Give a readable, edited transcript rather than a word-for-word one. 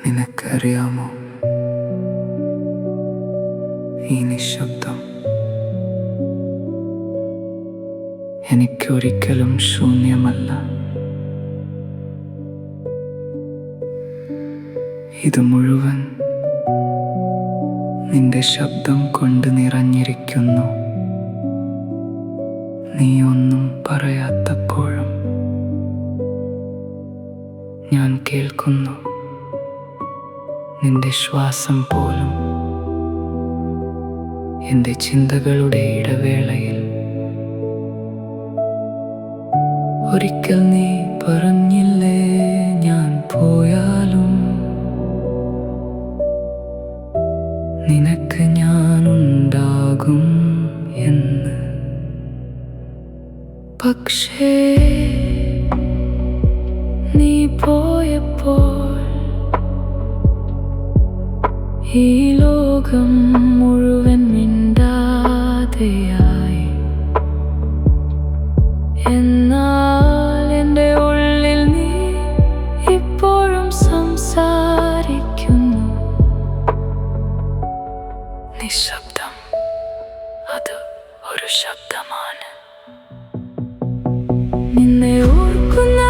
നിനക്കറിയാമോ, ഈ നിശബ്ദം എനിക്കൊരിക്കലും ശൂന്യമല്ല. ഇത് മുഴുവൻ നിന്റെ ശബ്ദം കൊണ്ട് നിറഞ്ഞിരിക്കുന്നു. നീ ഒന്നും പറയാത്തപ്പോഴും ഞാൻ കേൾക്കുന്നു. നിന്റെ ശ്വാസം പോലും എൻ്റെ ചിന്തകളുടെ ഇടവേളയിൽ. ഒരിക്കൽ നീ പറഞ്ഞില്ലേ, ഞാൻ പോയാലും നിനക്ക് ഞാനുണ്ടാകും എന്ന്. പക്ഷേ നീ പോയപ്പോൾ ഈ ലോകം മുഴുവൻ മിണ്ടാതെയായി. എന്നാൽ എൻ്റെ ഉള്ളിൽ നീ ഇപ്പോഴും സംസാരിക്കുന്നു. നിശബ്ദം അത് ഒരു ശബ്ദമാണ്. നിന്നെ ഓർക്കുന്ന